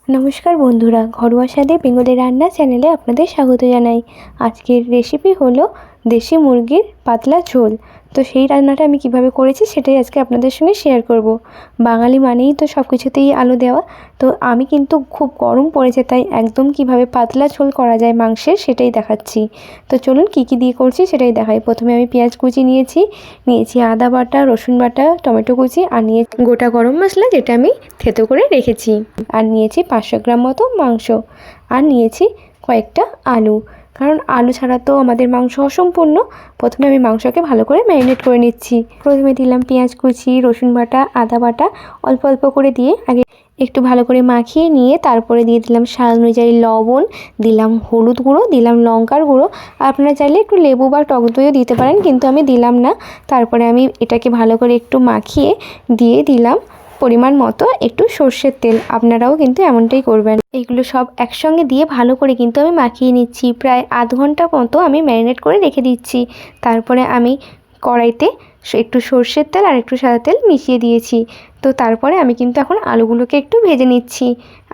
নমস্কার বন্ধুরা, ঘরোয়া স্বাদে বেঙ্গলি রান্না চ্যানেলে আপনাদের স্বাগত জানাই। আজকের রেসিপি হলো দেশি মুরগির পাতলা ঝোল। তো সেই রান্নাটা আমি কিভাবে করেছি সেটাই আজকে আপনাদের সঙ্গে শেয়ার করব। বাঙালি মানেই তো সব কিছুতেই আলু দেওয়া। তো আমি কিন্তু খুব গরম পড়েছে, তাই একদম কিভাবে পাতলা ঝোল করা যায় মাংসের সেটাই দেখাচ্ছি। তো চলুন কী কী দিয়ে করছি সেটাই দেখাই। প্রথমে আমি পেঁয়াজ কুচি নিয়েছি আদা বাটা, রসুন বাটা, টমেটো কুচি, আর নিয়েছি গোটা গরম মশলা যেটা আমি থেতো করে রেখেছি, আর নিয়েছি 500 গ্রাম মতো মাংস, আর নিয়েছি কয়েকটা আলু, কারণ আলু ছাড়া তো আমাদের মাংস অসম্পূর্ণ। প্রথমে আমি মাংসকে ভালো করে ম্যারিনেট করে নিচ্ছি। প্রথমে দিলাম পেঁয়াজ কুচি, রসুন বাটা, আদা বাটা অল্প অল্প করে দিয়ে আগে একটু ভালো করে মাখিয়ে নিয়ে তারপরে দিয়ে দিলাম স্বাদ অনুযায়ী লবণ, দিলাম হলুদ গুঁড়ো, দিলাম লঙ্কার গুঁড়ো। আপনারা চাইলে একটু লেবু বা টক দইও দিতে পারেন, কিন্তু আমি দিলাম না। তারপরে আমি এটাকে ভালো করে একটু মাখিয়ে দিয়ে দিলাম পরিমাণ মতো একটু সর্ষের তেল। আপনারাও কিন্তু এমনটাই করবেন। এইগুলো সব একসঙ্গে দিয়ে ভালো করে কিন্তু আমি মাখিয়ে নিচ্ছি। প্রায় আধ ঘন্টা মতো আমি ম্যারিনেট করে রেখে দিচ্ছি। তারপরে আমি কড়াইতে একটু সর্ষের তেল আর একটু সাদা তেল মিশিয়ে দিয়েছি। তো তারপরে আমি কিন্তু এখন আলুগুলোকে একটু ভেজে নিচ্ছি।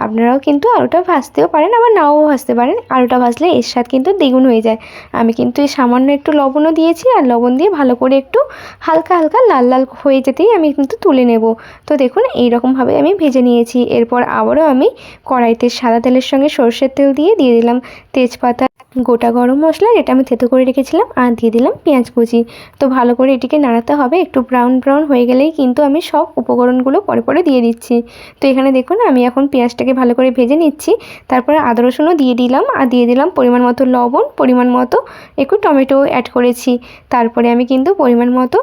আপনারাও কিন্তু আলুটা ভাজতেও পারেন, আবার নাও ভাজতে পারেন। আলুটা ভাজলে এর স্বাদ কিন্তু দ্বিগুণ হয়ে যায়। আমি কিন্তু এই সামান্য একটু লবণও দিয়েছি, আর লবণ দিয়ে ভালো করে একটু হালকা হালকা লাল লাল হয়ে যেতেই আমি কিন্তু তুলে নেব। তো দেখুন এইরকমভাবে আমি ভেজে নিয়েছি। এরপর আবারও আমি কড়াইতে সাদা তেলের সঙ্গে সর্ষের তেল দিয়ে দিলাম তেজপাতা, গোটা গরম মশলা যেটা আমি থেতো করে রেখেছিলাম, আর দিয়ে দিলাম পেঁয়াজ কুচি। তো ভালো করে এটিকে নাড়াতে হবে। একটু ব্রাউন ব্রাউন হয়ে গেলেই কিন্তু আমি সব উপকরণগুলো পরে পরে দিয়ে দিচ্ছি। তো এখানে দেখুন আমি এখন পেঁয়াজটাকে ভালো করে ভেজে নিচ্ছি। তারপরে আদা রসুনও দিয়ে দিলাম, আর দিয়ে দিলাম পরিমাণ মতো লবণ, পরিমাণ মতো একটু টমেটো অ্যাড করেছি। তারপরে আমি কিন্তু পরিমাণ মতো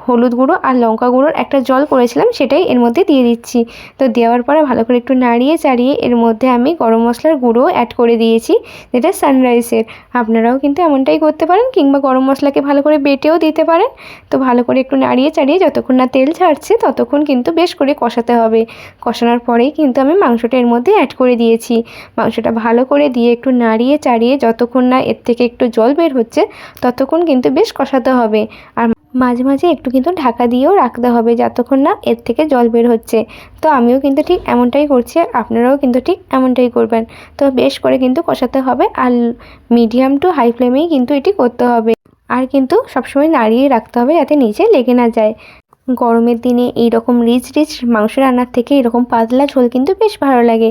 হলুদ গুঁড়ো আর লঙ্কা গুঁড়োর একটা জল করেছিলাম, সেটাই এর মধ্যে দিয়ে দিচ্ছি। তো দেওয়ার পরে ভালো করে একটু নাড়িয়ে চাড়িয়ে এর মধ্যে আমি গরম মশলার গুঁড়ো অ্যাড করে দিয়েছি, যেটা সানরাইসের। আপনারাও কিন্তু এমনটাই করতে পারেন, কিংবা গরম মশলাকে ভালো করে বেটেও দিতে পারেন। তো ভালো করে একটু নাড়িয়ে চাড়িয়ে যতক্ষণ না তেল ছাড়ছে ততক্ষণ কিন্তু বেশ করে কষাতে হবে। কষানোর পরেই কিন্তু আমি মাংসটা এর মধ্যে অ্যাড করে দিয়েছি। মাংসটা ভালো করে দিয়ে একটু নাড়িয়ে চাড়িয়ে যতক্ষণ না এর থেকে একটু জল বের হচ্ছে ততক্ষণ কিন্তু বেশ কষাতে হবে। আর মাঝে মাঝে একটু কিন্তু ঢাকা দিয়েও রাখতে হবে যতক্ষণ না এর থেকে জল বের হচ্ছে। তো আমিও কিন্তু ঠিক এমনটাই করছি, আর আপনারাও কিন্তু ঠিক এমনটাই করবেন। তো বেশ করে কিন্তু কষাতে হবে, আর মিডিয়াম টু হাই ফ্লেমেই কিন্তু এটি করতে হবে। আর কিন্তু সবসময় নাড়িয়ে রাখতে হবে যাতে নিচে লেগে না যায়। গরমের দিনে এই রকম রিচ রিচ মাংস রান্নার থেকে এরকম পাতলা ঝোল কিন্তু বেশ ভালো লাগে।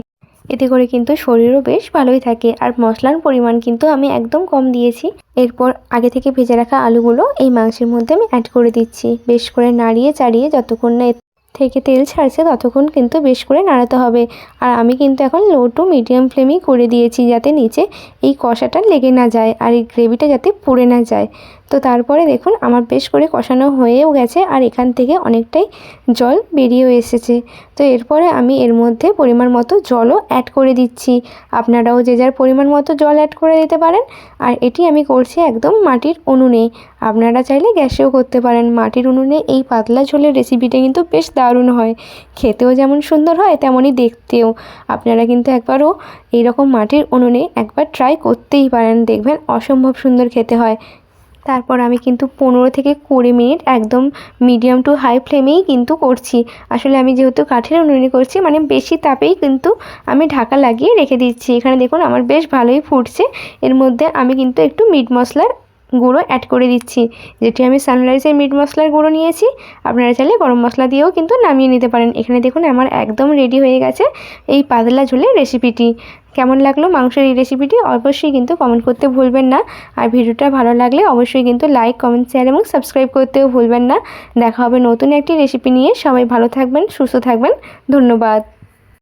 এতে করে কিন্তু শরীরও বেশ ভালোই থাকে। আর মশলার পরিমাণ কিন্তু আমি একদম কম দিয়েছি। এরপর আগে থেকে ভেজে রাখা আলুগুলো এই মাংসের মধ্যে আমি অ্যাড করে দিচ্ছি। বেশ করে নাড়িয়ে চাড়িয়ে যতক্ষণ না এর থেকে তেল ছাড়ছে ততক্ষণ কিন্তু বেশ করে নাড়াতে হবে। আর আমি কিন্তু এখন লো টু মিডিয়াম ফ্লেমেই করে দিয়েছি, যাতে নিচে এই কষাটা লেগে না যায় আর এই গ্রেভিটা যাতে পুড়ে না যায়। তো তারপরে দেখুন আমার বেশ করে কষানো হয়েও গেছে, আর এখান থেকে অনেকটাই জল বেরিয়েও এসেছে। তো এরপরে আমি এর মধ্যে পরিমাণ মতো জলও অ্যাড করে দিচ্ছি। আপনারাও যে যার পরিমাণ মতো জল অ্যাড করে দিতে পারেন। আর এটি আমি করছি একদম মাটির উনুনে। আপনারা চাইলে গ্যাসেও করতে পারেন। মাটির উনুনে এই পাতলা ঝোলের রেসিপিটা কিন্তু বেশ দারুণ হয়। খেতেও যেমন সুন্দর হয় তেমনই দেখতেও। আপনারা কিন্তু একবারও এইরকম মাটির উনুনে একবার ট্রাই করতেই পারেন, দেখবেন অসম্ভব সুন্দর খেতে হয়। তারপর আমি কিন্তু 15 থেকে 20 মিনিট একদম মিডিয়াম টু হাই ফ্লেমেই কিন্তু করছি। আসলে আমি যেহেতু কাঠের উনুনে করছি, মানে বেশি তাপেই কিন্তু আমি ঢাকা লাগিয়ে রেখে দিচ্ছি। এখানে দেখুন আমার বেশ ভালোই ফুটছে। এর মধ্যে আমি কিন্তু একটু মিট মশলার গুঁড়ো অ্যাড করে দিচ্ছি, যেটি আমি সানরাইসের মিট মশলার গুঁড়ো নিয়েছি। আপনারা চাইলে গরম মশলা দিয়েও কিন্তু নামিয়ে নিতে পারেন। এখানে দেখুন আমার একদম রেডি হয়ে গেছে এই পাতলা ঝোলের রেসিপিটি। কেমন লাগলো মাংসের এই রেসিপিটি অবশ্যই কিন্তু কমেন্ট করতে ভুলবেন না। আর ভিডিওটা ভালো লাগলে অবশ্যই কিন্তু লাইক, কমেন্ট, শেয়ার এবং সাবস্ক্রাইব করতেও ভুলবেন না। দেখা হবে নতুন একটি রেসিপি নিয়ে। সবাই ভালো থাকবেন, সুস্থ থাকবেন। ধন্যবাদ।